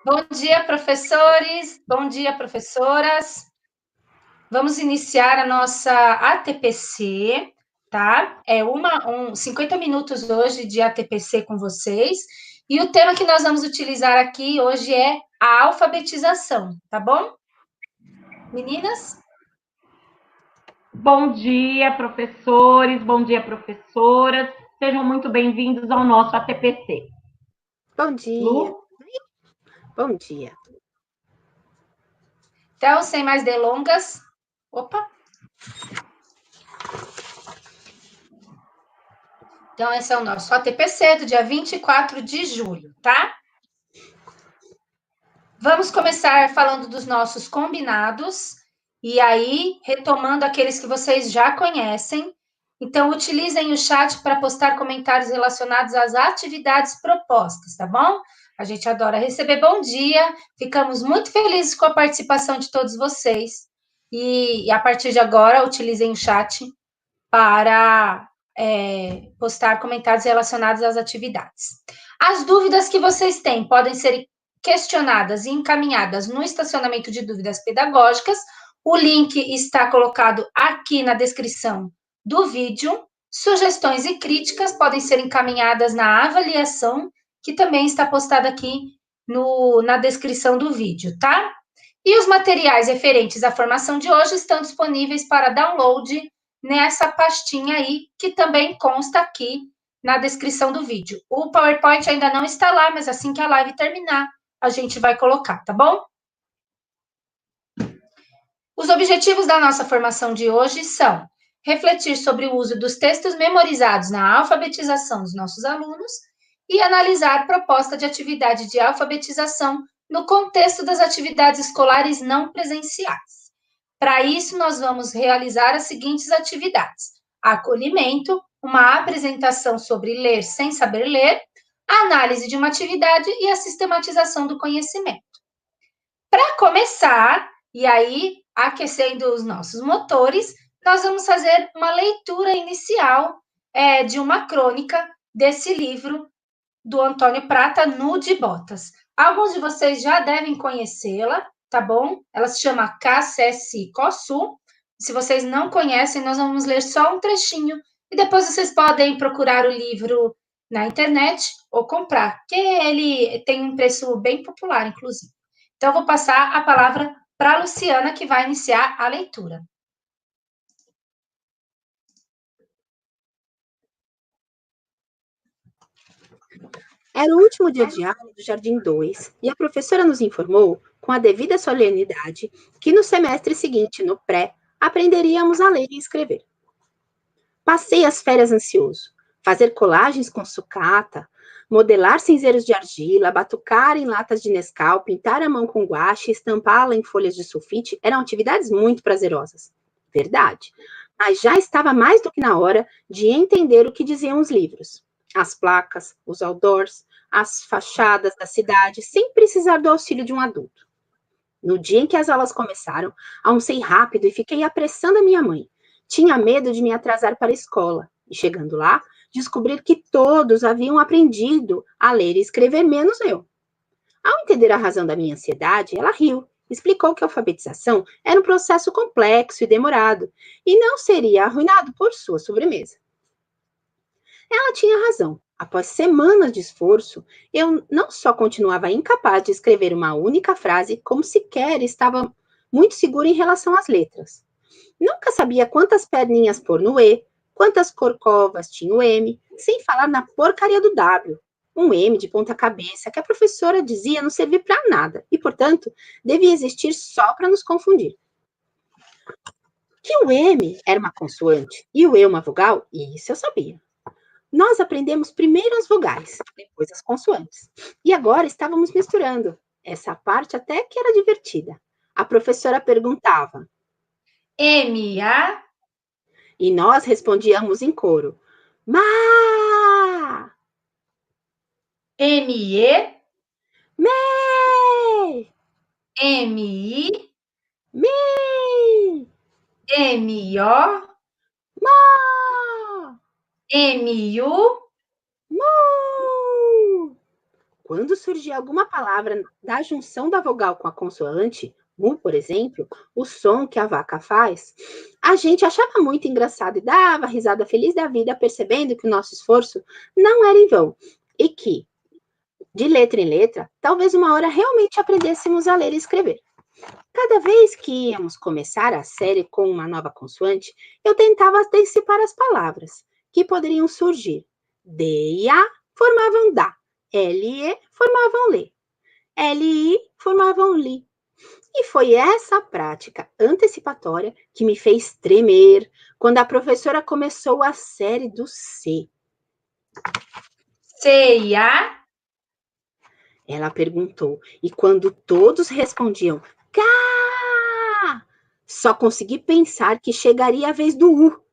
Bom dia, professores. Bom dia, professoras. Vamos iniciar a nossa ATPC, tá? 50 minutos hoje de ATPC com vocês. E o tema que nós vamos utilizar aqui hoje é a alfabetização, tá bom? Meninas? Bom dia, professores, bom dia, professoras. Sejam muito bem-vindos ao nosso ATPC. Bom dia. Lu? Bom dia. Então, sem mais delongas. Opa! Então, esse é o nosso ATPC do dia 24 de julho, tá? Vamos começar falando dos nossos combinados, e aí, retomando aqueles que vocês já conhecem. Então, utilizem o chat para postar comentários relacionados às atividades propostas, tá bom? A gente adora receber bom dia, ficamos muito felizes com a participação de todos vocês. E a partir de agora, utilizem o chat para postar comentários relacionados às atividades. As dúvidas que vocês têm podem ser questionadas e encaminhadas no estacionamento de dúvidas pedagógicas. O link está colocado aqui na descrição do vídeo. Sugestões e críticas podem ser encaminhadas na avaliação, que também está postada aqui na descrição do vídeo, tá? E os materiais referentes à formação de hoje estão disponíveis para download nessa pastinha aí, que também consta aqui na descrição do vídeo. O PowerPoint ainda não está lá, mas assim que a live terminar, a gente vai colocar, tá bom? Os objetivos da nossa formação de hoje são refletir sobre o uso dos textos memorizados na alfabetização dos nossos alunos e analisar proposta de atividade de alfabetização no contexto das atividades escolares não presenciais. Para isso, nós vamos realizar as seguintes atividades: acolhimento, uma apresentação sobre ler sem saber ler, a análise de uma atividade e a sistematização do conhecimento. Para começar, e aí aquecendo os nossos motores, nós vamos fazer uma leitura inicial de uma crônica desse livro do Antônio Prata, Nu de Botas. Alguns de vocês já devem conhecê-la, tá bom? Ela se chama Cassessi Cossu. Se vocês não conhecem, nós vamos ler só um trechinho e depois vocês podem procurar o livro na internet ou comprar, que ele tem um preço bem popular, inclusive. Então, eu vou passar a palavra para a Luciana, que vai iniciar a leitura. Era o último dia de aula do Jardim 2 e a professora nos informou, com a devida solenidade, que no semestre seguinte, no pré, aprenderíamos a ler e escrever. Passei as férias ansioso. Fazer colagens com sucata, modelar cinzeiros de argila, batucar em latas de Nescau, pintar a mão com guache, estampá-la em folhas de sulfite eram atividades muito prazerosas. Verdade. Mas já estava mais do que na hora de entender o que diziam os livros. As placas, os outdoors, as fachadas da cidade, sem precisar do auxílio de um adulto. No dia em que as aulas começaram, almocei rápido e fiquei apressando a minha mãe. Tinha medo de me atrasar para a escola. E chegando lá, descobrir que todos haviam aprendido a ler e escrever, menos eu. Ao entender a razão da minha ansiedade, ela riu. Explicou que a alfabetização era um processo complexo e demorado, e não seria arruinado por sua sobremesa. Ela tinha razão. Após semanas de esforço, eu não só continuava incapaz de escrever uma única frase, como sequer estava muito segura em relação às letras. Nunca sabia quantas perninhas pôr no E, quantas corcovas tinha o M, sem falar na porcaria do W. Um M de ponta cabeça que a professora dizia não servir para nada e, portanto, devia existir só para nos confundir. Que o M era uma consoante e o E uma vogal, isso eu sabia. Nós aprendemos primeiro as vogais, depois as consoantes. E agora estávamos misturando. Essa parte até que era divertida. A professora perguntava. M-A. E nós respondíamos em coro. Ma! M-E. Me! M-I. Me! M-O. Ma! M-U. Mu! Quando surgia alguma palavra da junção da vogal com a consoante, mu, por exemplo, o som que a vaca faz, a gente achava muito engraçado e dava risada feliz da vida, percebendo que o nosso esforço não era em vão e que, de letra em letra, talvez uma hora realmente aprendêssemos a ler e escrever. Cada vez que íamos começar a série com uma nova consoante, eu tentava antecipar as palavras que poderiam surgir. D e A formavam dá, L e E formavam lê, L e I formavam li. E foi essa prática antecipatória que me fez tremer quando a professora começou a série do C. C e A? Ela perguntou, e quando todos respondiam cá, só consegui pensar que chegaria a vez do U,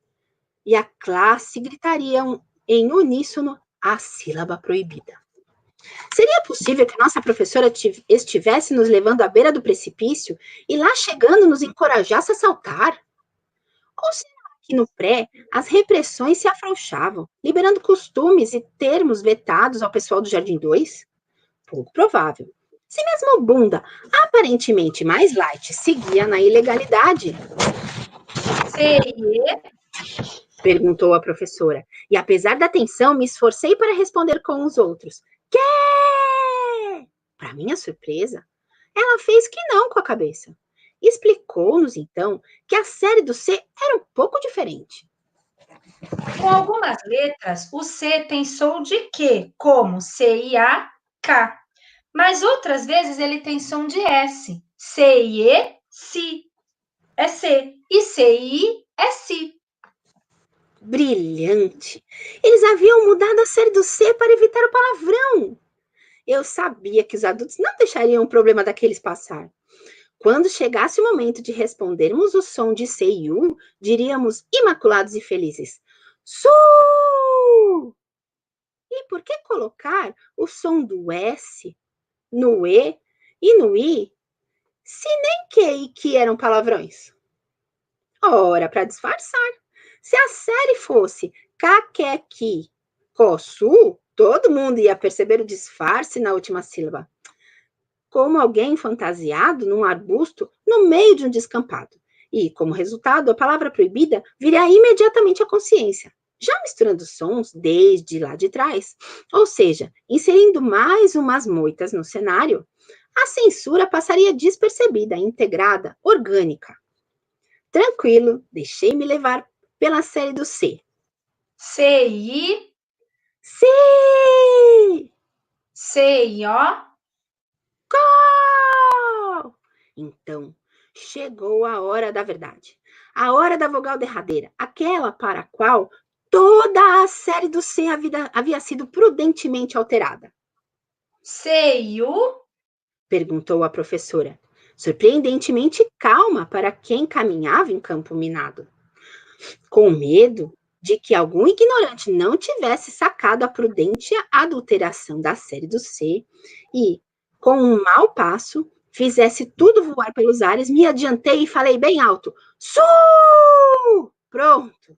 e a classe gritaria em uníssono a sílaba proibida. Seria possível que nossa professora estivesse nos levando à beira do precipício e lá chegando nos encorajasse a saltar? Ou será que no pré as repressões se afrouxavam, liberando costumes e termos vetados ao pessoal do Jardim 2? Pouco provável. Se mesmo o bunda, aparentemente mais light, seguia na ilegalidade? C e E? Perguntou a professora. E apesar da tensão, me esforcei para responder com os outros. Quê? Para minha surpresa, ela fez que não com a cabeça. Explicou-nos, então, que a série do C era um pouco diferente. Com algumas letras, o C tem som de Q, como C e A, K. Mas outras vezes ele tem som de S. C e E, Si. É C. E C e I é Si. Brilhante! Eles haviam mudado a série do C para evitar o palavrão. Eu sabia que os adultos não deixariam o problema daqueles passar. Quando chegasse o momento de respondermos o som de C e U, diríamos imaculados e felizes. Su! E por que colocar o som do S no E e no I, se nem que e que eram palavrões? Ora, para disfarçar. Se a série fosse caquequi, cossu, todo mundo ia perceber o disfarce na última sílaba. Como alguém fantasiado num arbusto no meio de um descampado. E, como resultado, a palavra proibida viria imediatamente à consciência, já misturando sons desde lá de trás, ou seja, inserindo mais umas moitas no cenário, a censura passaria despercebida, integrada, orgânica. Tranquilo, deixei-me levar pela série do C. C e I, C! C e O. Gol! Então, chegou a hora da verdade. A hora da vogal derradeira, aquela para a qual toda a série do C havia sido prudentemente alterada. C e U? Perguntou a professora, surpreendentemente calma para quem caminhava em campo minado. Com medo de que algum ignorante não tivesse sacado a prudente adulteração da série do C e, com um mau passo, fizesse tudo voar pelos ares, me adiantei e falei bem alto: Su! Pronto!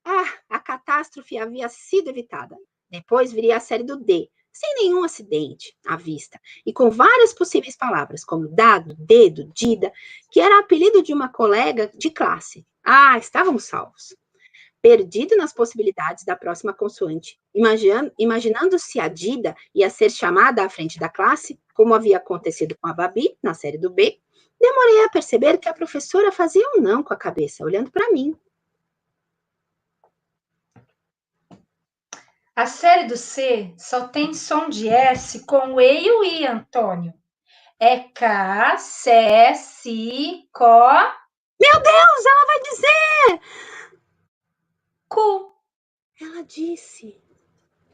Ah, a catástrofe havia sido evitada. Depois viria a série do D, sem nenhum acidente à vista, e com várias possíveis palavras, como dado, dedo, dida, que era apelido de uma colega de classe. Ah, estávamos salvos. Perdido nas possibilidades da próxima consoante, imaginando se a Dida ia ser chamada à frente da classe, como havia acontecido com a Babi, na série do B, demorei a perceber que a professora fazia um não com a cabeça, olhando para mim. A série do C só tem som de S com o E e o I, Antônio. É K, C, Si, Có. Meu Deus, ela vai dizer! Cu. Ela disse,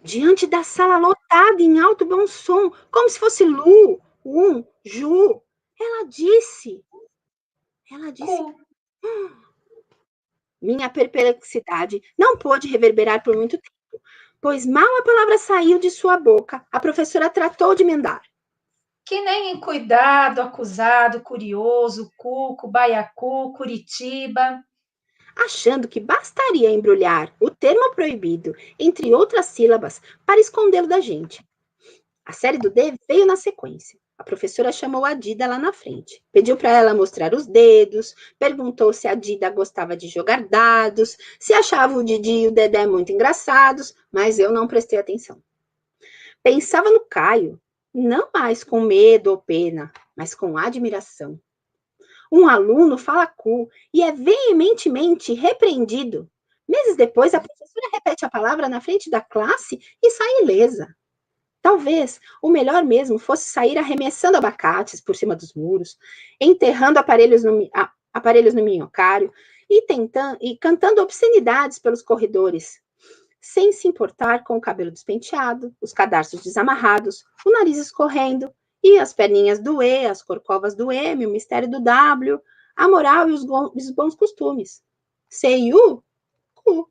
diante da sala lotada em alto bom som, como se fosse Lu, Ju. Ela disse, Cu. Minha perplexidade não pôde reverberar por muito tempo, pois mal a palavra saiu de sua boca, a professora tratou de emendar. Que nem em cuidado, acusado, curioso, cuco, baiacu, Curitiba. Achando que bastaria embrulhar o termo proibido entre outras sílabas para escondê-lo da gente. A série do D veio na sequência. A professora chamou a Dida lá na frente. Pediu para ela mostrar os dedos, perguntou se a Dida gostava de jogar dados, se achava o Didi e o Dedé muito engraçados, mas eu não prestei atenção. Pensava no Caio, não mais com medo ou pena, mas com admiração. Um aluno fala cu e é veementemente repreendido. Meses depois, a professora repete a palavra na frente da classe e sai ilesa. Talvez o melhor mesmo fosse sair arremessando abacates por cima dos muros, enterrando aparelhos no minhocário e cantando obscenidades pelos corredores, sem se importar com o cabelo despenteado, os cadarços desamarrados, o nariz escorrendo, e as perninhas do E, as corcovas do M, o mistério do W, a moral e os bons costumes. C-U, cu.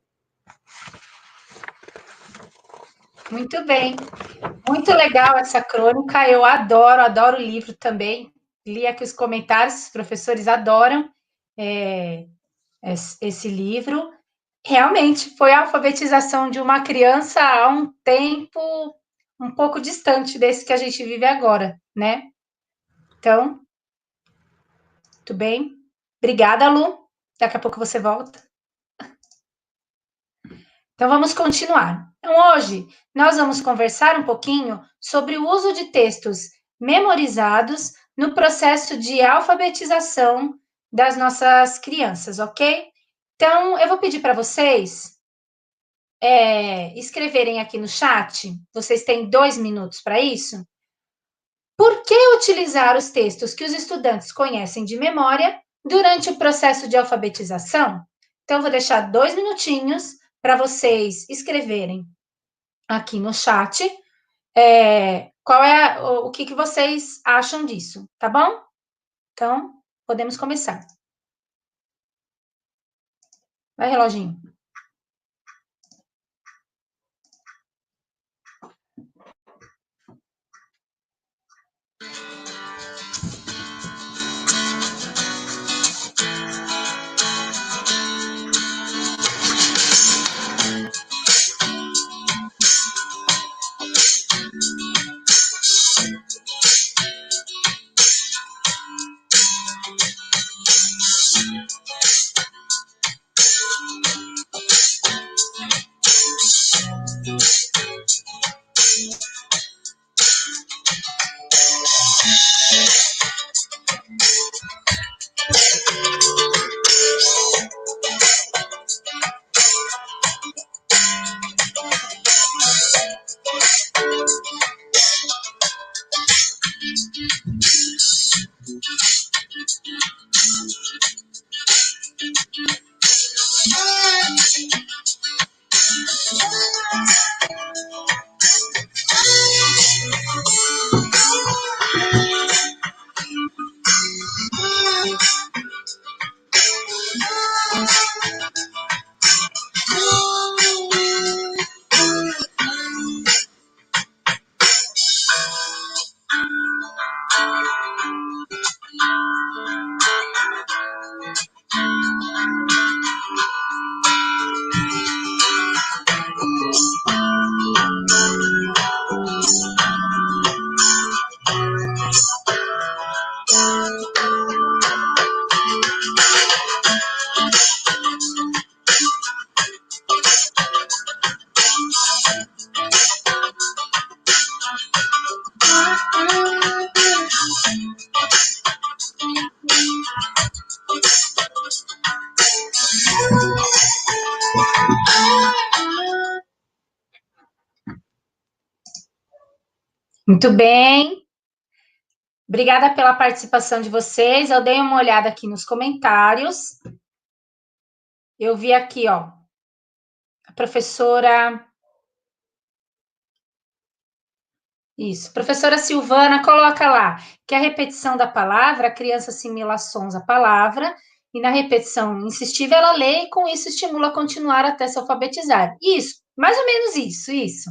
Muito bem. Muito legal essa crônica. Eu adoro o livro também. Li aqui os comentários, os professores adoram esse livro. Realmente, foi a alfabetização de uma criança há um tempo um pouco distante desse que a gente vive agora, né? Então, muito bem. Obrigada, Lu. Daqui a pouco você volta. Então, vamos continuar. Então, hoje, nós vamos conversar um pouquinho sobre o uso de textos memorizados no processo de alfabetização das nossas crianças, ok? Então, eu vou pedir para vocês escreverem aqui no chat, vocês têm 2 minutos para isso. Por que utilizar os textos que os estudantes conhecem de memória durante o processo de alfabetização? Então, eu vou deixar 2 minutinhos para vocês escreverem aqui no chat o que vocês acham disso, tá bom? Então, podemos começar. Vai, reloginho. Muito bem. Obrigada pela participação de vocês. Eu dei uma olhada aqui nos comentários. Eu vi aqui, ó, a professora... Isso, professora Silvana, coloca lá que a repetição da palavra, a criança assimila sons à palavra, e na repetição insistiva ela lê, e com isso estimula a continuar até se alfabetizar. Isso, mais ou menos isso.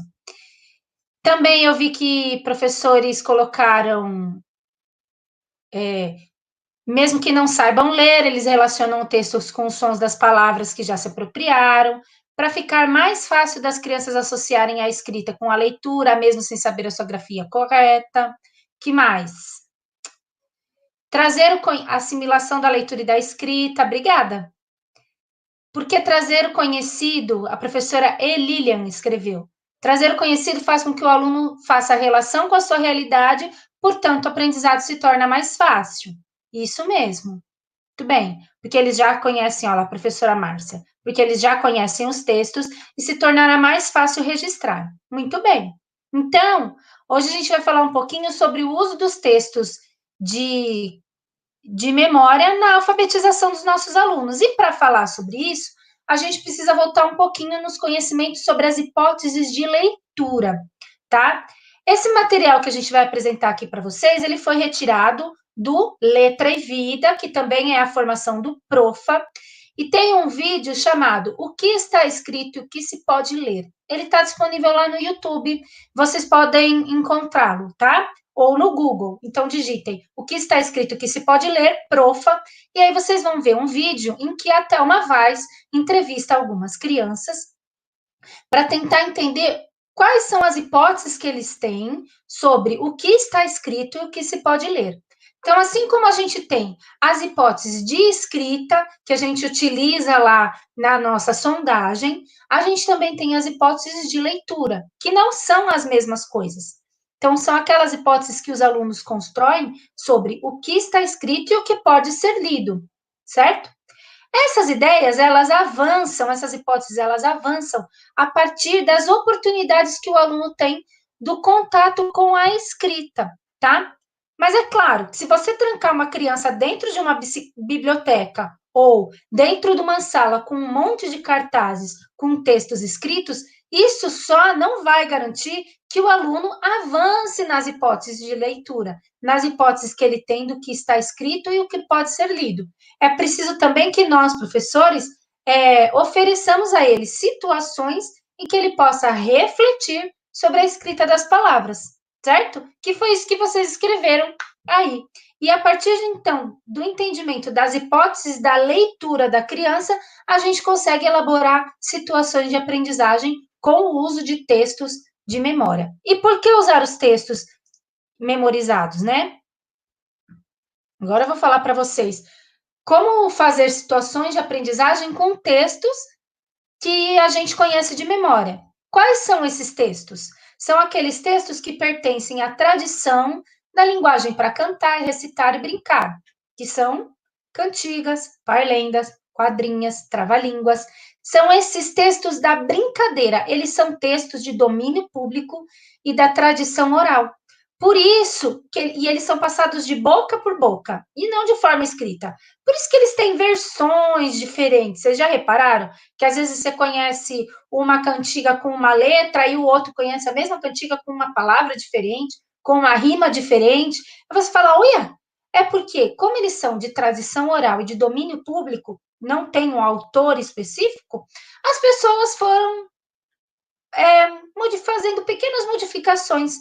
Também eu vi que professores colocaram, mesmo que não saibam ler, eles relacionam textos com os sons das palavras que já se apropriaram. para ficar mais fácil das crianças associarem a escrita com a leitura, mesmo sem saber a ortografia correta. Que mais? Trazer a assimilação da leitura e da escrita. Obrigada. Porque trazer o conhecido, a professora E. Lilian escreveu, trazer o conhecido faz com que o aluno faça a relação com a sua realidade, portanto, o aprendizado se torna mais fácil. Isso mesmo. Muito bem, porque eles já conhecem, olha, a professora Márcia, porque eles já conhecem os textos e se tornará mais fácil registrar. Muito bem. Então, hoje a gente vai falar um pouquinho sobre o uso dos textos de memória na alfabetização dos nossos alunos. E para falar sobre isso, a gente precisa voltar um pouquinho nos conhecimentos sobre as hipóteses de leitura, tá? Esse material que a gente vai apresentar aqui para vocês, ele foi retirado do Letra e Vida, que também é a formação do Profa, e tem um vídeo chamado O que está escrito e o que se pode ler. Ele está disponível lá no YouTube, vocês podem encontrá-lo, tá? Ou no Google. Então, digitem o que está escrito, o que se pode ler, Profa, e aí vocês vão ver um vídeo em que a Thelma Vaz entrevista algumas crianças para tentar entender quais são as hipóteses que eles têm sobre o que está escrito e o que se pode ler. Então, assim como a gente tem as hipóteses de escrita, que a gente utiliza lá na nossa sondagem, a gente também tem as hipóteses de leitura, que não são as mesmas coisas. Então, são aquelas hipóteses que os alunos constroem sobre o que está escrito e o que pode ser lido, certo? Essas ideias, elas avançam, essas hipóteses, elas avançam a partir das oportunidades que o aluno tem do contato com a escrita, tá? Mas é claro que se você trancar uma criança dentro de uma biblioteca ou dentro de uma sala com um monte de cartazes com textos escritos, isso só não vai garantir que o aluno avance nas hipóteses de leitura, nas hipóteses que ele tem do que está escrito e o que pode ser lido. É preciso também que nós, professores, ofereçamos a ele situações em que ele possa refletir sobre a escrita das palavras, certo? Que foi isso que vocês escreveram aí. E a partir, então, do entendimento das hipóteses da leitura da criança, a gente consegue elaborar situações de aprendizagem com o uso de textos de memória. E por que usar os textos memorizados, né? Agora eu vou falar para vocês como fazer situações de aprendizagem com textos que a gente conhece de memória. Quais são esses textos? São aqueles textos que pertencem à tradição da linguagem para cantar, recitar e brincar, que são cantigas, parlendas, quadrinhas, trava-línguas. São esses textos da brincadeira, eles são textos de domínio público e da tradição oral. Por isso, e eles são passados de boca por boca, e não de forma escrita. Por isso que eles têm versões diferentes. Vocês já repararam que às vezes você conhece uma cantiga com uma letra e o outro conhece a mesma cantiga com uma palavra diferente, com uma rima diferente? Aí você fala, uia, é porque, como eles são de tradição oral e de domínio público, não tem um autor específico, as pessoas foram fazendo pequenas modificações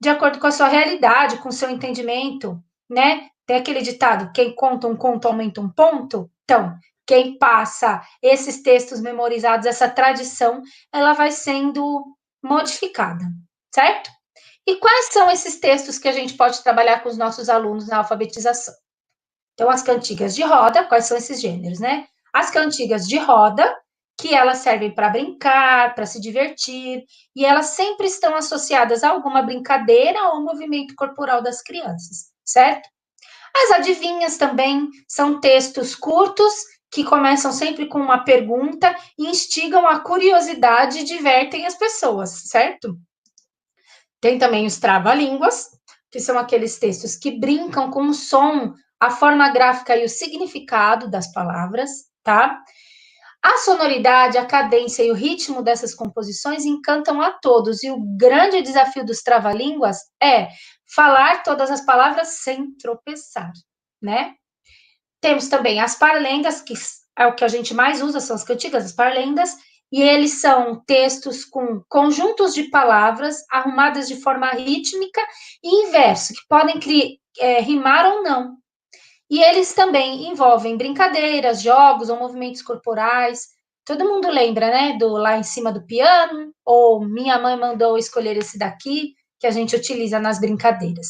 de acordo com a sua realidade, com o seu entendimento, né? Tem aquele ditado, quem conta um conto aumenta um ponto. Então, quem passa esses textos memorizados, essa tradição, ela vai sendo modificada, certo? E quais são esses textos que a gente pode trabalhar com os nossos alunos na alfabetização? Então, as cantigas de roda, quais são esses gêneros, né? As cantigas de roda, que elas servem para brincar, para se divertir, e elas sempre estão associadas a alguma brincadeira ou movimento corporal das crianças, certo? As adivinhas também são textos curtos, que começam sempre com uma pergunta, e instigam a curiosidade e divertem as pessoas, certo? Tem também os trava-línguas, que são aqueles textos que brincam com o som, a forma gráfica e o significado das palavras, tá? A sonoridade, a cadência e o ritmo dessas composições encantam a todos, e o grande desafio dos trava-línguas é falar todas as palavras sem tropeçar, né? Temos também as parlendas, que é o que a gente mais usa, são as cantigas, as parlendas, e eles são textos com conjuntos de palavras arrumadas de forma rítmica e inverso, que podem rimar ou não. E eles também envolvem brincadeiras, jogos ou movimentos corporais, Todo mundo lembra, né, do Lá em Cima do Piano, ou Minha Mãe Mandou Escolher Esse Daqui, que a gente utiliza nas brincadeiras.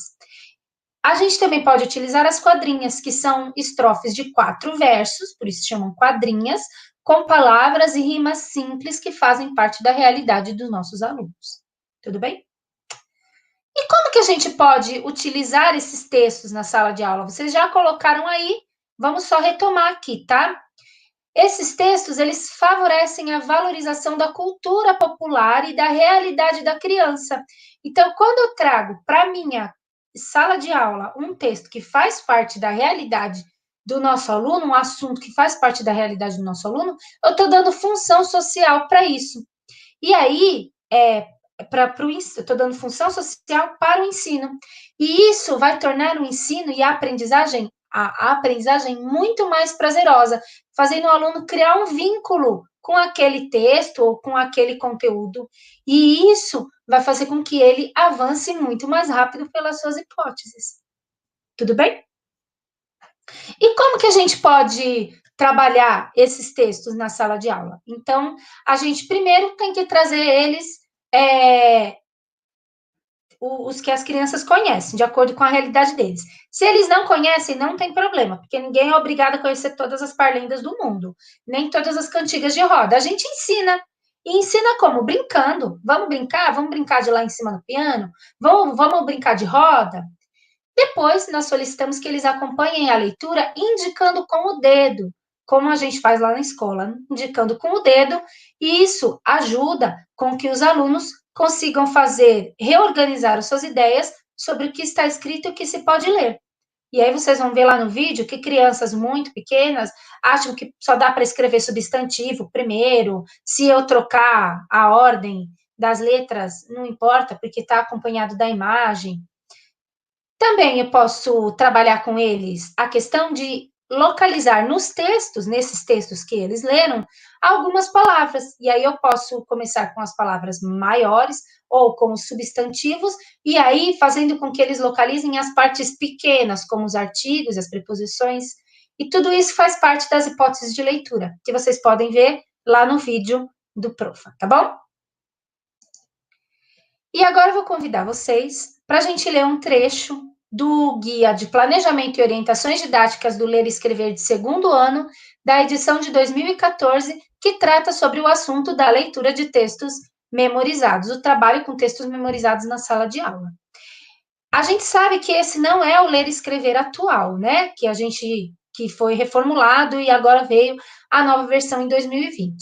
A gente também pode utilizar as quadrinhas, que são estrofes de 4 versos, por isso chamam quadrinhas, com palavras e rimas simples que fazem parte da realidade dos nossos alunos. Tudo bem? E como que a gente pode utilizar esses textos na sala de aula? Vocês já colocaram aí, vamos só retomar aqui, tá? Esses textos, eles favorecem a valorização da cultura popular e da realidade da criança. Então, quando eu trago para minha sala de aula um texto que faz parte da realidade do nosso aluno, um assunto que faz parte da realidade do nosso aluno, eu estou dando função social para isso. E aí, eu estou dando função social para o ensino. E isso vai tornar o ensino e a aprendizagem muito mais prazerosa, fazendo o aluno criar um vínculo com aquele texto ou com aquele conteúdo. E isso vai fazer com que ele avance muito mais rápido pelas suas hipóteses. Tudo bem? E como que a gente pode trabalhar esses textos na sala de aula? Então, a gente primeiro tem que trazer eles os que as crianças conhecem, de acordo com a realidade deles. Se eles não conhecem, não tem problema, porque ninguém é obrigado a conhecer todas as parlendas do mundo, nem todas as cantigas de roda. A gente ensina. E ensina como? Brincando. Vamos brincar? Vamos brincar de Lá em Cima no Piano? Vamos brincar de roda? Depois, nós solicitamos que eles acompanhem a leitura indicando com o dedo, como a gente faz lá na escola, indicando com o dedo, e isso ajuda com que os alunos consigam reorganizar as suas ideias sobre o que está escrito e o que se pode ler. E aí vocês vão ver lá no vídeo que crianças muito pequenas acham que só dá para escrever substantivo primeiro, se eu trocar a ordem das letras, não importa, porque está acompanhado da imagem. Também eu posso trabalhar com eles a questão de localizar nos textos, nesses textos que eles leram, algumas palavras. E aí eu posso começar com as palavras maiores ou com os substantivos, e aí fazendo com que eles localizem as partes pequenas, como os artigos, as preposições. E tudo isso faz parte das hipóteses de leitura, que vocês podem ver lá no vídeo do Profa, tá bom? E agora eu vou convidar vocês para a gente ler um trecho do Guia de Planejamento e Orientações Didáticas do Ler e Escrever de segundo ano, da edição de 2014, que trata sobre o assunto da leitura de textos memorizados, o trabalho com textos memorizados na sala de aula. A gente sabe que esse não é o Ler e Escrever atual, né? Que foi reformulado e agora veio a nova versão em 2020.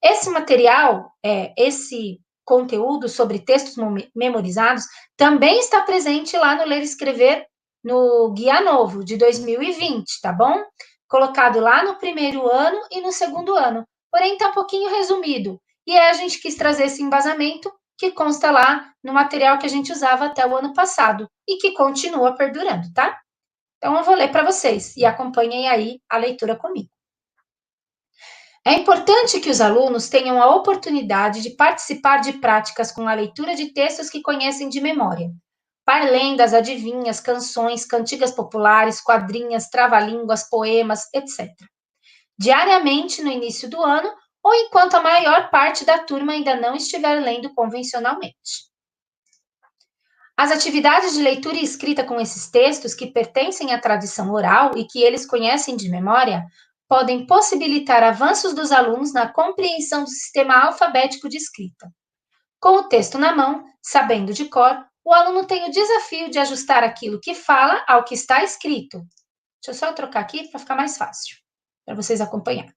Esse material, esse conteúdo sobre textos memorizados também está presente lá no Ler e Escrever no Guia Novo, de 2020, tá bom? Colocado lá no primeiro ano e no segundo ano. Porém, está um pouquinho resumido. E aí a gente quis trazer esse embasamento que consta lá no material que a gente usava até o ano passado e que continua perdurando, tá? Então, eu vou ler para vocês e acompanhem aí a leitura comigo. É importante que os alunos tenham a oportunidade de participar de práticas com a leitura de textos que conhecem de memória. Parlendas, adivinhas, canções, cantigas populares, quadrinhas, trava-línguas, poemas, etc. Diariamente no início do ano ou enquanto a maior parte da turma ainda não estiver lendo convencionalmente. As atividades de leitura e escrita com esses textos que pertencem à tradição oral e que eles conhecem de memória podem possibilitar avanços dos alunos na compreensão do sistema alfabético de escrita. Com o texto na mão, sabendo de cor, o aluno tem o desafio de ajustar aquilo que fala ao que está escrito. Deixa eu só trocar aqui para ficar mais fácil, para vocês acompanharem.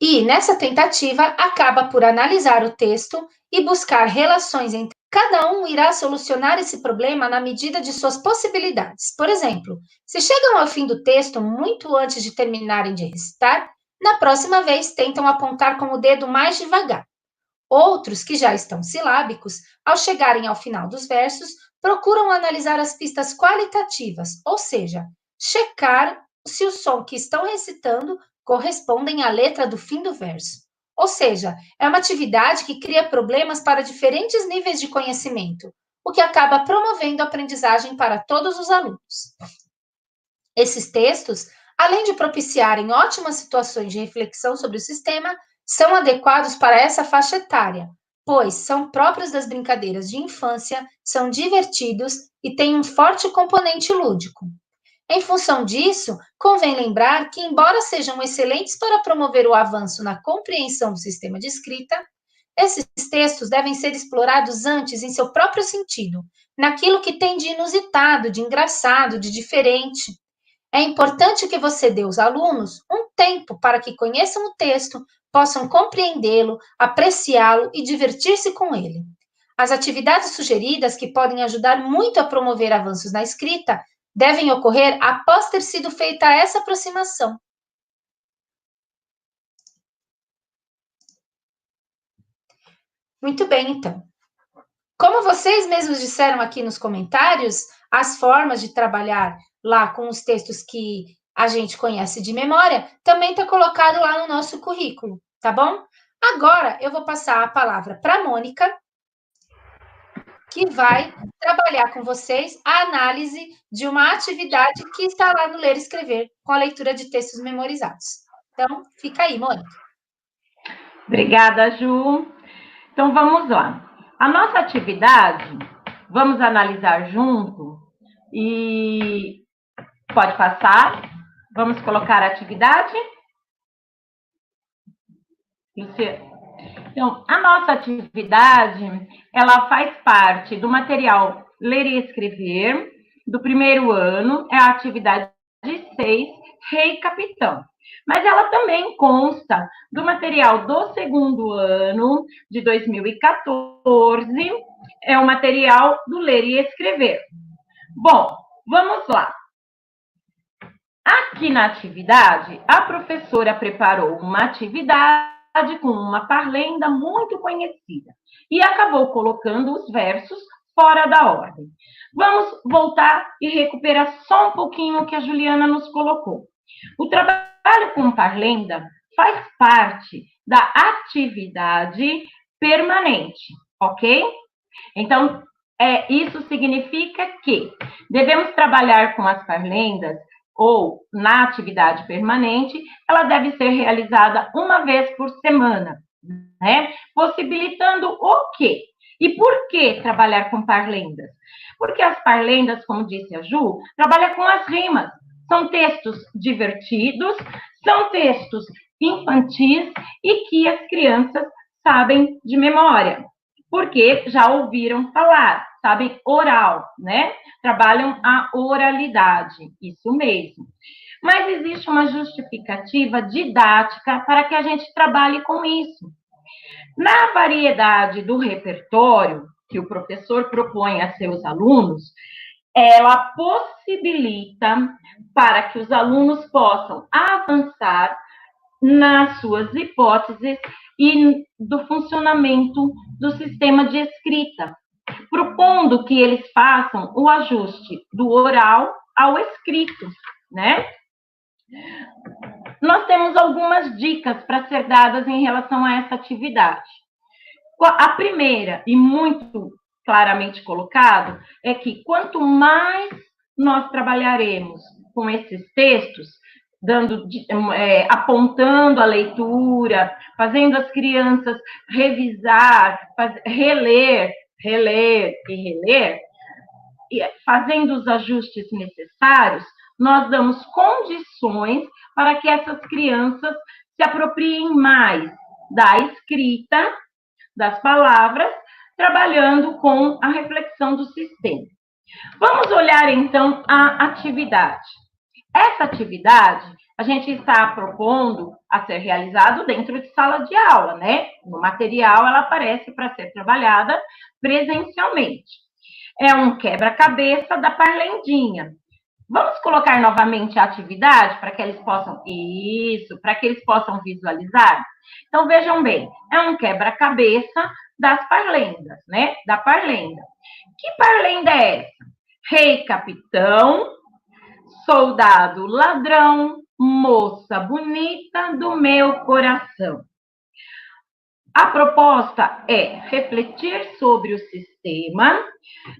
E, nessa tentativa, acaba por analisar o texto e buscar relações entre cada um irá solucionar esse problema na medida de suas possibilidades. Por exemplo, se chegam ao fim do texto muito antes de terminarem de recitar, na próxima vez tentam apontar com o dedo mais devagar. Outros, que já estão silábicos, ao chegarem ao final dos versos, procuram analisar as pistas qualitativas, ou seja, checar se o som que estão recitando correspondem à letra do fim do verso. Ou seja, é uma atividade que cria problemas para diferentes níveis de conhecimento, o que acaba promovendo a aprendizagem para todos os alunos. Esses textos além de propiciarem ótimas situações de reflexão sobre o sistema, são adequados para essa faixa etária, pois são próprios das brincadeiras de infância, são divertidos e têm um forte componente lúdico. Em função disso, convém lembrar que, embora sejam excelentes para promover o avanço na compreensão do sistema de escrita, esses textos devem ser explorados antes em seu próprio sentido, naquilo que tem de inusitado, de engraçado, de diferente. É importante que você dê aos alunos um tempo para que conheçam o texto, possam compreendê-lo, apreciá-lo e divertir-se com ele. As atividades sugeridas, que podem ajudar muito a promover avanços na escrita, devem ocorrer após ter sido feita essa aproximação. Muito bem, então. Como vocês mesmos disseram aqui nos comentários, as formas de trabalhar lá com os textos que a gente conhece de memória também está colocado lá no nosso currículo, tá bom? Agora eu vou passar a palavra para a Mônica, que vai trabalhar com vocês a análise de uma atividade que está lá no Ler e Escrever, com a leitura de textos memorizados. Então, fica aí, Mônica. Obrigada, Ju. Então, vamos lá. A nossa atividade, vamos analisar junto e pode passar. Vamos colocar a atividade. Então, a nossa atividade, ela faz parte do material Ler e Escrever, do primeiro ano, é a atividade 6, Rei Capitão. Mas ela também consta do material do segundo ano, de 2014, é o material do Ler e Escrever. Bom, vamos lá. Aqui na atividade, a professora preparou uma atividade com uma parlenda muito conhecida e acabou colocando os versos fora da ordem. Vamos voltar e recuperar só um pouquinho o que a Juliana nos colocou. O trabalho com parlenda faz parte da atividade permanente, ok? Então, isso significa que devemos trabalhar com as parlendas ou na atividade permanente, ela deve ser realizada uma vez por semana, né? Possibilitando o quê? E por que trabalhar com parlendas? Porque as parlendas, como disse a Ju, trabalham com as rimas. São textos divertidos, são textos infantis e que as crianças sabem de memória, porque já ouviram falar, sabem oral, né? Trabalham a oralidade, isso mesmo. Mas existe uma justificativa didática para que a gente trabalhe com isso. Na variedade do repertório que o professor propõe a seus alunos, ela possibilita para que os alunos possam avançar nas suas hipóteses e do funcionamento do sistema de escrita, propondo que eles façam o ajuste do oral ao escrito, né? Nós temos algumas dicas para ser dadas em relação a essa atividade. A primeira, e muito claramente colocado, é que quanto mais nós trabalharemos com esses textos, apontando a leitura, fazendo as crianças revisar, reler e reler, fazendo os ajustes necessários, nós damos condições para que essas crianças se apropriem mais da escrita, das palavras, trabalhando com a reflexão do sistema. Vamos olhar, então, a atividade. Essa atividade, a gente está propondo a ser realizado dentro de sala de aula, né? No material, ela aparece para ser trabalhada presencialmente. É um quebra-cabeça da parlendinha. Vamos colocar novamente a atividade para que eles possam... Isso, para que eles possam visualizar. Então, vejam bem, é um quebra-cabeça das parlendas, né? Da parlenda. Que parlenda é essa? Rei capitão, soldado ladrão, moça bonita do meu coração. A proposta é refletir sobre o sistema,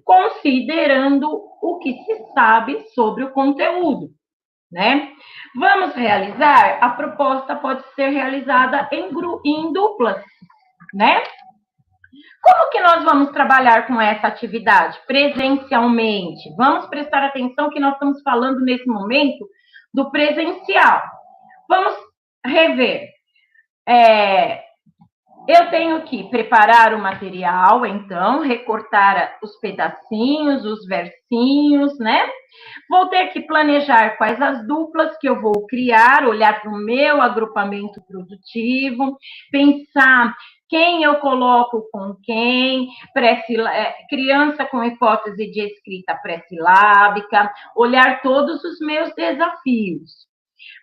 considerando o que se sabe sobre o conteúdo. né? Vamos realizar? A proposta pode ser realizada em duplas, né? Como que nós vamos trabalhar com essa atividade? Presencialmente. Vamos prestar atenção que nós estamos falando nesse momento do presencial. Vamos rever. Eu tenho que preparar o material, então, recortar os pedacinhos, os versinhos, né? Vou ter que planejar quais as duplas que eu vou criar, olhar para o meu agrupamento produtivo, pensar quem eu coloco com quem, criança com hipótese de escrita pré-silábica, olhar todos os meus desafios.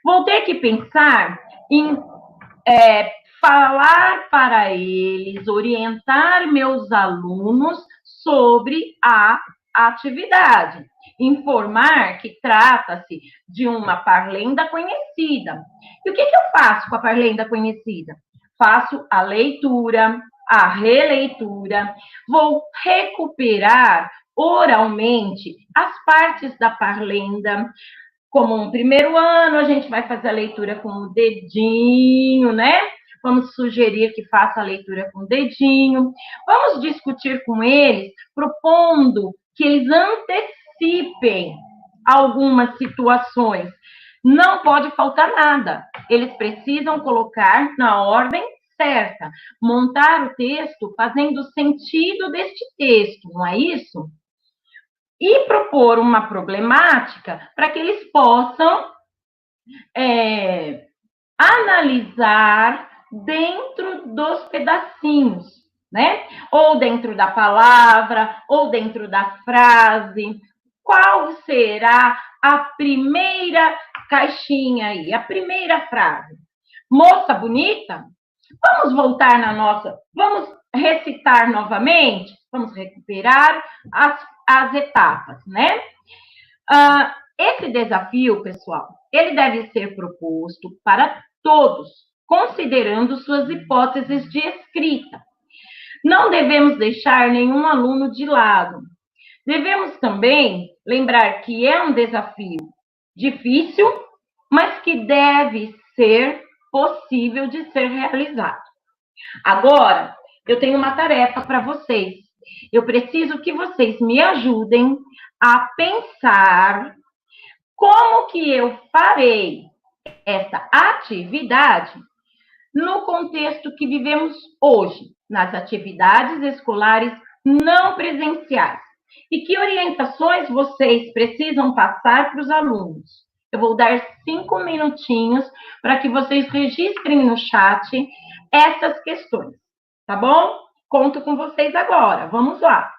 Vou ter que pensar em falar para eles, orientar meus alunos sobre a atividade, informar que trata-se de uma parlenda conhecida. E o que eu faço com a parlenda conhecida? Faço a leitura, a releitura, vou recuperar oralmente as partes da parlenda. Como um primeiro ano, a gente vai fazer a leitura com o dedinho, né? Vamos sugerir que faça a leitura com o dedinho. Vamos discutir com eles, propondo que eles antecipem algumas situações. Não pode faltar nada. Eles precisam colocar na ordem certa, montar o texto fazendo sentido deste texto, não é isso? E propor uma problemática para que eles possam analisar dentro dos pedacinhos, né? Ou dentro da palavra, ou dentro da frase. Qual será a primeira caixinha aí, a primeira frase? Moça bonita? Vamos voltar vamos recitar novamente? Vamos recuperar as etapas, né? Esse desafio, pessoal, ele deve ser proposto para todos, considerando suas hipóteses de escrita. Não devemos deixar nenhum aluno de lado. Devemos também lembrar que é um desafio difícil, mas que deve ser possível de ser realizado. Agora, eu tenho uma tarefa para vocês. Eu preciso que vocês me ajudem a pensar como que eu farei essa atividade no contexto que vivemos hoje, nas atividades escolares não presenciais. E que orientações vocês precisam passar para os alunos? Eu vou dar 5 minutinhos para que vocês registrem no chat essas questões, tá bom? Conto com vocês agora. Vamos lá.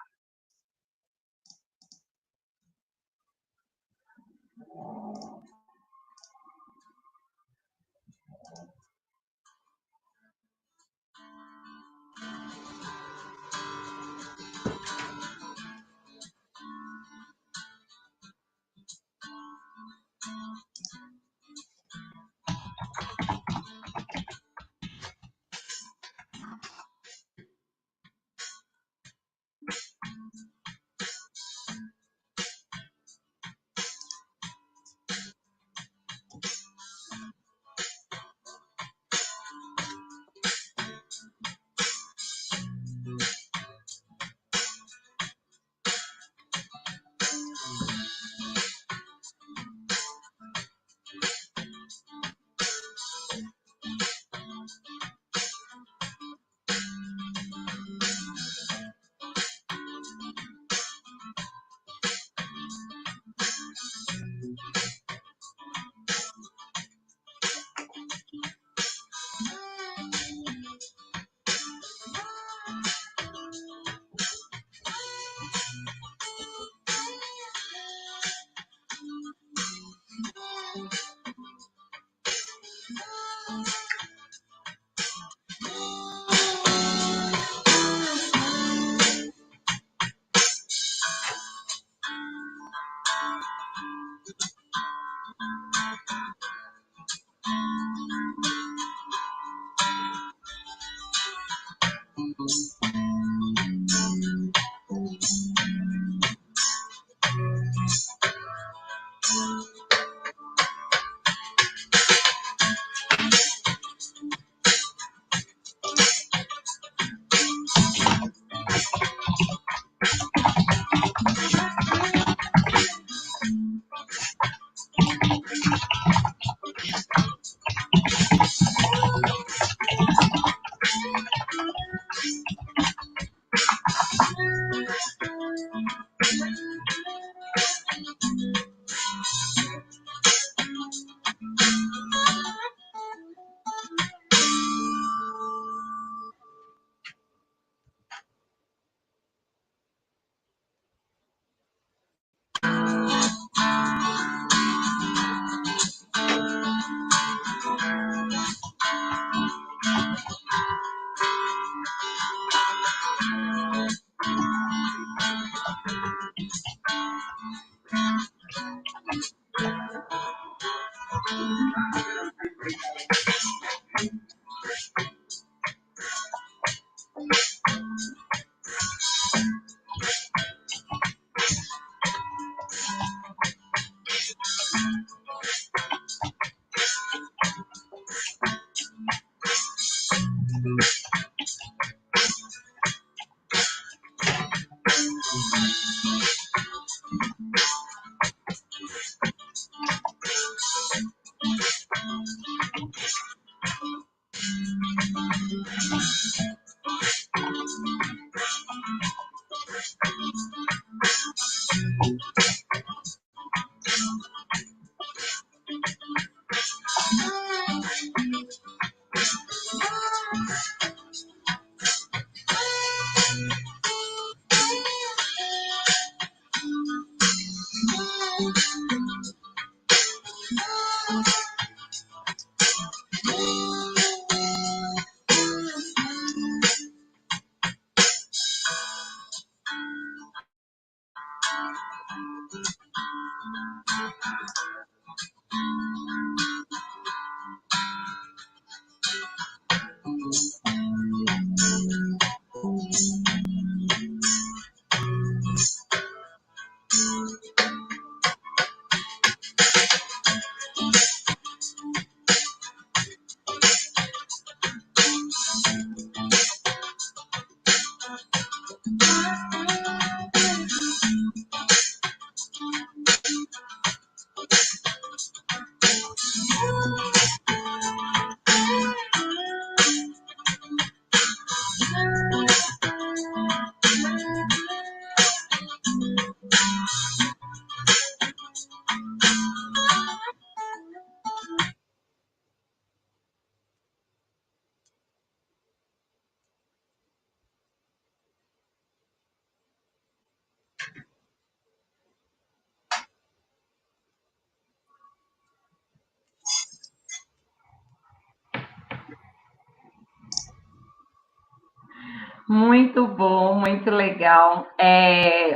Muito bom, muito legal.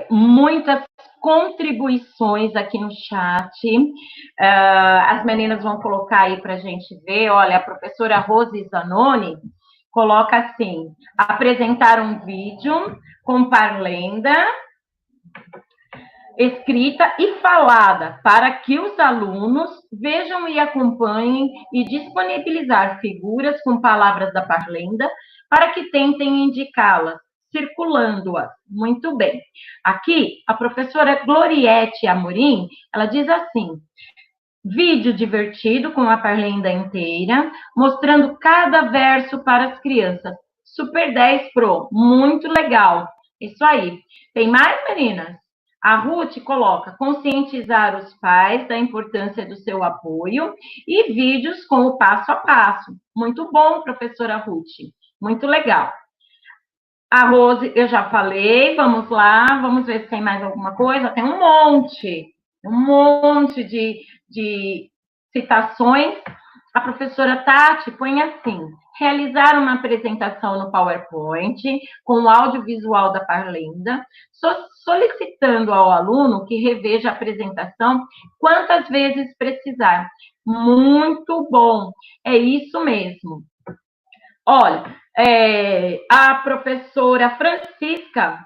Muitas contribuições aqui no chat. As meninas vão colocar aí para a gente ver. Olha, a professora Rose Zanoni coloca assim: apresentar um vídeo com parlenda escrita e falada para que os alunos vejam e acompanhem e disponibilizar figuras com palavras da parlenda para que tentem indicá-las, circulando-as. Muito bem. Aqui, a professora Gloriete Amorim, ela diz assim: vídeo divertido com a parlenda inteira, mostrando cada verso para as crianças. Super 10 Pro, muito legal. Isso aí. Tem mais, meninas? A Ruth coloca conscientizar os pais da importância do seu apoio e vídeos com o passo a passo. Muito bom, professora Ruth. Muito legal. A Rose, eu já falei, vamos lá, vamos ver se tem mais alguma coisa. Tem um monte de citações. A professora Tati põe assim: realizar uma apresentação no PowerPoint com o audiovisual da parlenda, solicitando ao aluno que reveja a apresentação quantas vezes precisar. Muito bom, é isso mesmo. Olha, a professora Francisca,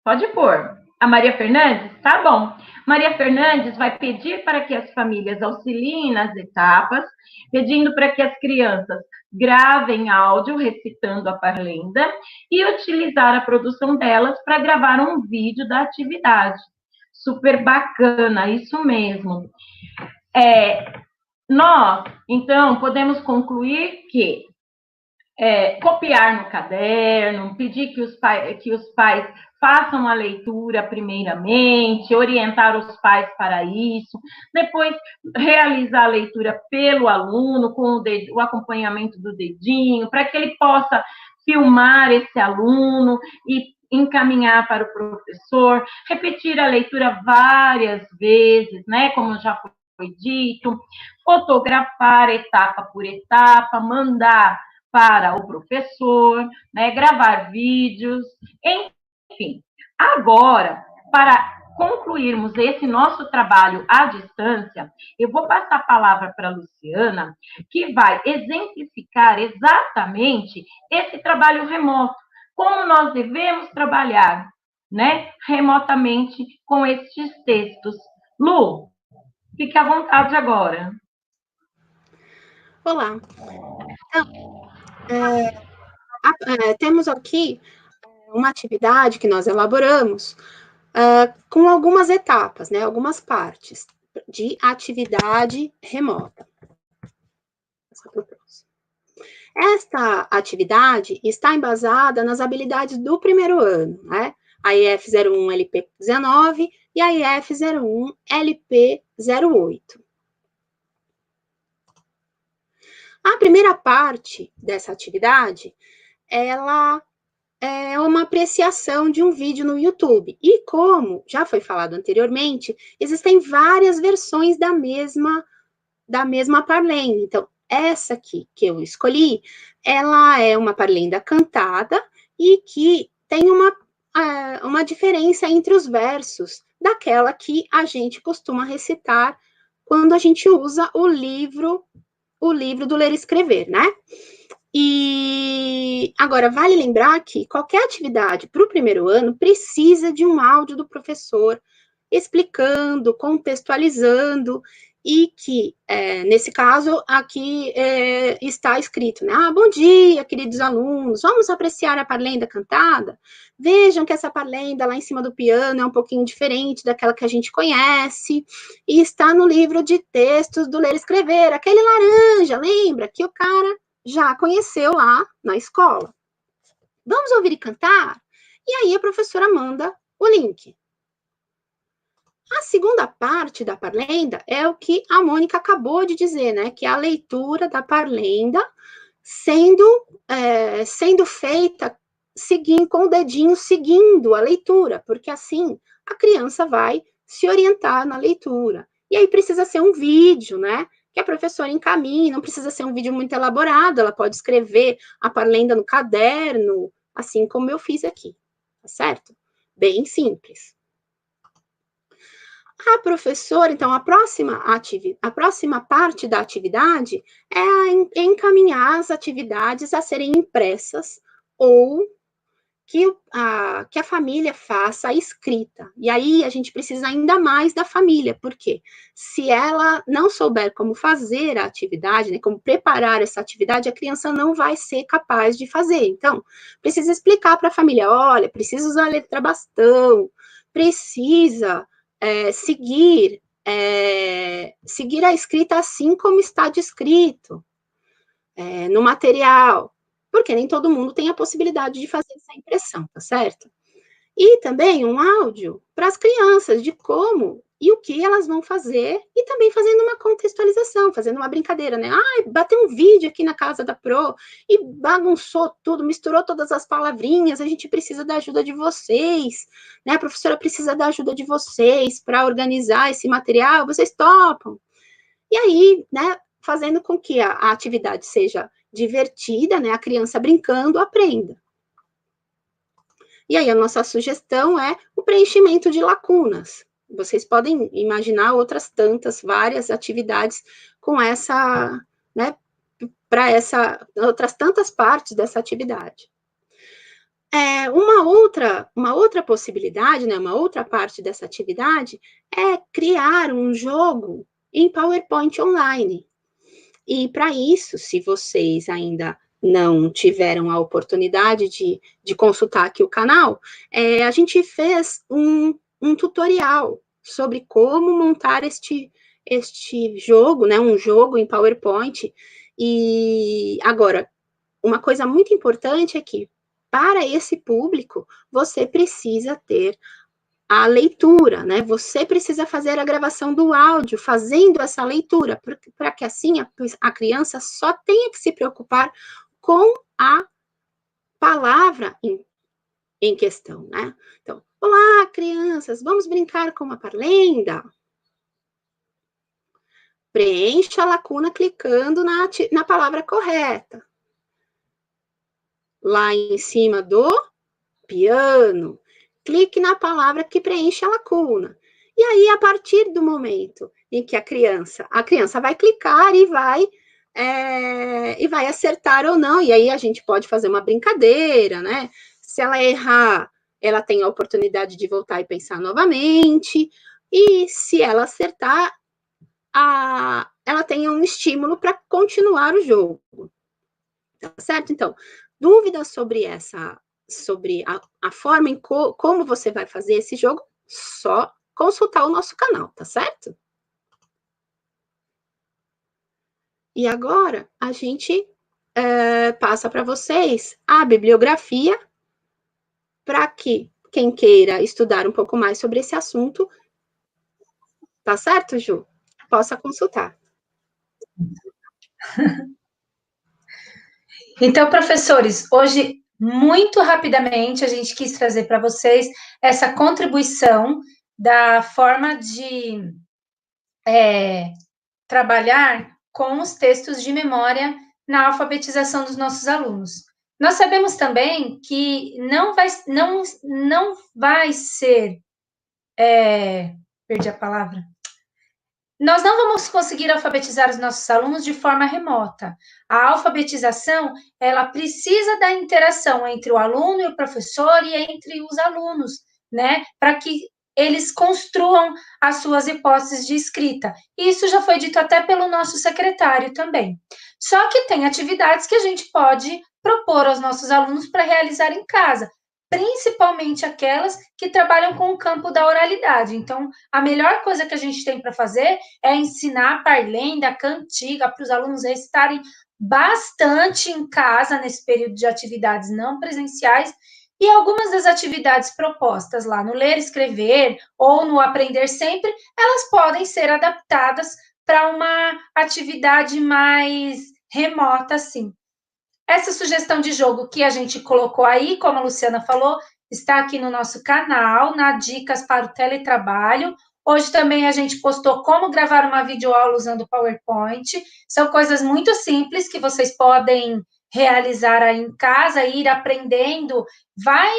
pode pôr. A Maria Fernandes? Tá bom. Maria Fernandes vai pedir para que as famílias auxiliem nas etapas, pedindo para que as crianças gravem áudio recitando a parlenda e utilizar a produção delas para gravar um vídeo da atividade. Super bacana, isso mesmo. Nós, então, podemos concluir que copiar no caderno, pedir que os pais façam a leitura primeiramente, orientar os pais para isso, depois realizar a leitura pelo aluno, com o acompanhamento do dedinho, para que ele possa filmar esse aluno e encaminhar para o professor, repetir a leitura várias vezes, né, como já foi dito, fotografar etapa por etapa, mandar para o professor, né, gravar vídeos, enfim. Agora, para concluirmos esse nosso trabalho à distância, eu vou passar a palavra para a Luciana, que vai exemplificar exatamente esse trabalho remoto, como nós devemos trabalhar, né, remotamente com estes textos. Lu, fique à vontade agora. Olá. Temos aqui uma atividade que nós elaboramos com algumas etapas, né, algumas partes de atividade remota. Esta atividade está embasada nas habilidades do primeiro ano, né? A IF 01 LP 19 e a IF 01 LP 08. A primeira parte dessa atividade, ela é uma apreciação de um vídeo no YouTube. E como já foi falado anteriormente, existem várias versões da mesma parlenda. Então, essa aqui que eu escolhi, ela é uma parlenda cantada e que tem uma diferença entre os versos daquela que a gente costuma recitar quando a gente usa o livro do Ler e Escrever, né? E agora, vale lembrar que qualquer atividade para o primeiro ano precisa de um áudio do professor explicando, contextualizando, e que, nesse caso, aqui está escrito, né? Bom dia, queridos alunos, vamos apreciar a parlenda cantada? Vejam que essa parlenda lá em cima do piano é um pouquinho diferente daquela que a gente conhece, e está no livro de textos do Ler e Escrever, aquele laranja, lembra? Que o cara já conheceu lá na escola. Vamos ouvir e cantar? E aí a professora manda o link. A segunda parte da parlenda é o que a Mônica acabou de dizer, né? Que é a leitura da parlenda sendo feita com o dedinho seguindo a leitura, porque assim a criança vai se orientar na leitura. E aí precisa ser um vídeo, né? Que a professora encaminha, não precisa ser um vídeo muito elaborado, ela pode escrever a parlenda no caderno, assim como eu fiz aqui, tá certo? Bem simples. A professora, então, a próxima parte da atividade é encaminhar as atividades a serem impressas ou que a família faça a escrita. E aí a gente precisa ainda mais da família, porque se ela não souber como fazer a atividade, né, como preparar essa atividade, a criança não vai ser capaz de fazer. Então, precisa explicar para a família, olha, precisa usar a letra bastão, precisa seguir a escrita assim como está descrito no material, porque nem todo mundo tem a possibilidade de fazer essa impressão, tá certo? E também um áudio para as crianças de como e o que elas vão fazer, e também fazendo uma contextualização, fazendo uma brincadeira, né? Bateu um vídeo aqui na casa da Pro e bagunçou tudo, misturou todas as palavrinhas, a gente precisa da ajuda de vocês, né? A professora precisa da ajuda de vocês para organizar esse material, vocês topam? E aí, né, fazendo com que a atividade seja divertida, né? A criança brincando aprenda. E aí a nossa sugestão é o preenchimento de lacunas. Vocês podem imaginar outras tantas, várias atividades com essa, né, outras tantas partes dessa atividade. Uma outra possibilidade, né, uma outra parte dessa atividade é criar um jogo em PowerPoint online. E para isso, se vocês ainda não tiveram a oportunidade de consultar aqui o canal, a gente fez um tutorial sobre como montar este jogo, né, um jogo em PowerPoint. E agora, uma coisa muito importante é que, para esse público, você precisa ter a leitura, né? Você precisa fazer a gravação do áudio, fazendo essa leitura, para que assim a criança só tenha que se preocupar com a palavra em questão, né? Então, olá, crianças, vamos brincar com uma parlenda? Preencha a lacuna clicando na palavra correta. Lá em cima do piano, clique na palavra que preenche a lacuna. E aí, a partir do momento em que a criança vai clicar e vai acertar ou não, e aí a gente pode fazer uma brincadeira, né? Se ela errar, ela tem a oportunidade de voltar e pensar novamente, e se ela acertar, ela tem um estímulo para continuar o jogo. Tá certo? Então, dúvidas sobre a forma como você vai fazer esse jogo, só consultar o nosso canal, tá certo? E agora, a gente passa para vocês a bibliografia para que quem queira estudar um pouco mais sobre esse assunto, tá certo, Ju? Possa consultar. Então, professores, hoje, muito rapidamente, a gente quis trazer para vocês essa contribuição da forma de trabalhar com os textos de memória na alfabetização dos nossos alunos. Nós sabemos também que não vai ser, perdi a palavra, nós não vamos conseguir alfabetizar os nossos alunos de forma remota. A alfabetização, ela precisa da interação entre o aluno e o professor e entre os alunos, né? Para que eles construam as suas hipóteses de escrita. Isso já foi dito até pelo nosso secretário também. Só que tem atividades que a gente pode propor aos nossos alunos para realizar em casa, principalmente aquelas que trabalham com o campo da oralidade. Então, a melhor coisa que a gente tem para fazer é ensinar parlenda, cantiga, para os alunos recitarem bastante em casa, nesse período de atividades não presenciais, e algumas das atividades propostas lá no Ler, Escrever ou no Aprender Sempre, elas podem ser adaptadas para uma atividade mais remota, assim. Essa sugestão de jogo que a gente colocou aí, como a Luciana falou, está aqui no nosso canal, na Dicas para o Teletrabalho. Hoje também a gente postou como gravar uma videoaula usando o PowerPoint. São coisas muito simples que vocês podem realizar aí em casa, ir aprendendo. Vai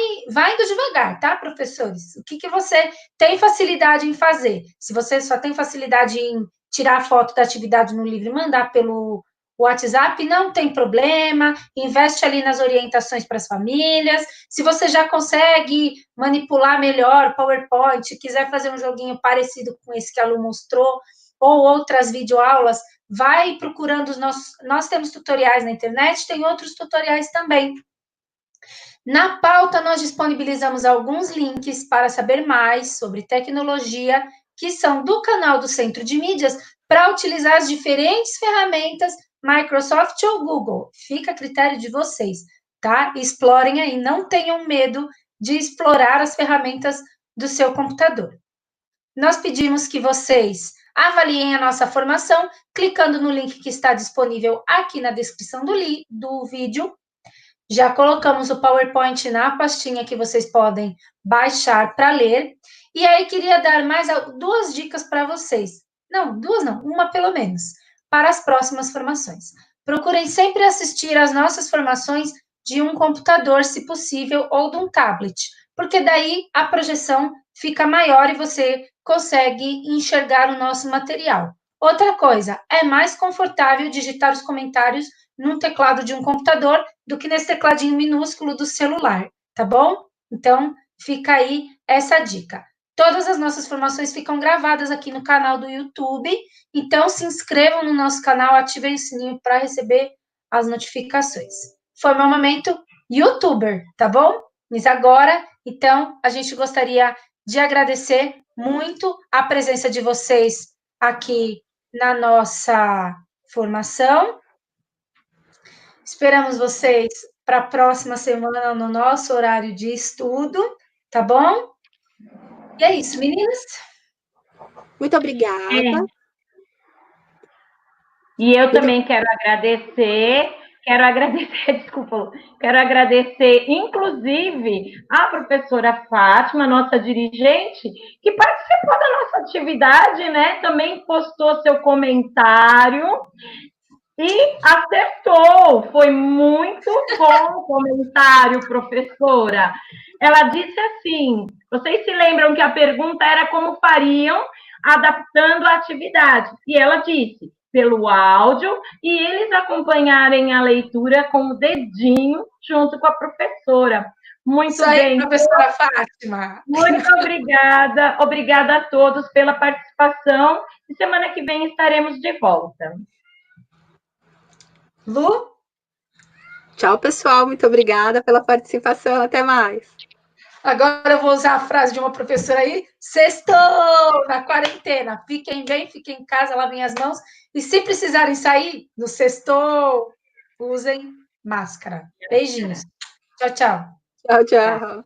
indo devagar, tá, professores? O que você tem facilidade em fazer? Se você só tem facilidade em tirar foto da atividade no livro e mandar pelo o WhatsApp, não tem problema, investe ali nas orientações para as famílias. Se você já consegue manipular melhor o PowerPoint, quiser fazer um joguinho parecido com esse que a Lu mostrou, ou outras videoaulas, vai procurando os nossos... Nós temos tutoriais na internet, tem outros tutoriais também. Na pauta, nós disponibilizamos alguns links para saber mais sobre tecnologia, que são do canal do Centro de Mídias, para utilizar as diferentes ferramentas Microsoft ou Google, fica a critério de vocês, tá? Explorem aí, não tenham medo de explorar as ferramentas do seu computador. Nós pedimos que vocês avaliem a nossa formação, clicando no link que está disponível aqui na descrição do vídeo. Já colocamos o PowerPoint na pastinha que vocês podem baixar para ler. E aí, queria dar mais 2 dicas para vocês. Não, 2 não, uma pelo menos, para as próximas formações. Procurem sempre assistir às nossas formações de um computador, se possível, ou de um tablet, porque daí a projeção fica maior e você consegue enxergar o nosso material. Outra coisa, é mais confortável digitar os comentários num teclado de um computador do que nesse tecladinho minúsculo do celular, tá bom? Então, fica aí essa dica. Todas as nossas formações ficam gravadas aqui no canal do YouTube, então se inscrevam no nosso canal, ativem o sininho para receber as notificações. Foi meu momento YouTuber, tá bom? Mas agora, então, a gente gostaria de agradecer muito a presença de vocês aqui na nossa formação. Esperamos vocês para a próxima semana no nosso horário de estudo, tá bom? E é isso, meninas. Muito obrigada. E eu também quero agradecer, desculpa, quero agradecer, inclusive, a professora Fátima, nossa dirigente, que participou da nossa atividade, né? Também postou seu comentário e acertou. Foi muito bom o comentário, professora. Ela disse assim: vocês se lembram que a pergunta era como fariam adaptando a atividade? E ela disse: pelo áudio e eles acompanharem a leitura com o dedinho junto com a professora. Muito Isso aí, bem. professora Fátima. Muito obrigada. Obrigada a todos pela participação. E semana que vem estaremos de volta. Lu? Tchau, pessoal. Muito obrigada pela participação. Até mais. Agora eu vou usar a frase de uma professora aí. Sextou na quarentena. Fiquem bem, fiquem em casa, lavem as mãos. E se precisarem sair, no sextou, usem máscara. Beijinhos. Tchau, tchau. Tchau, tchau.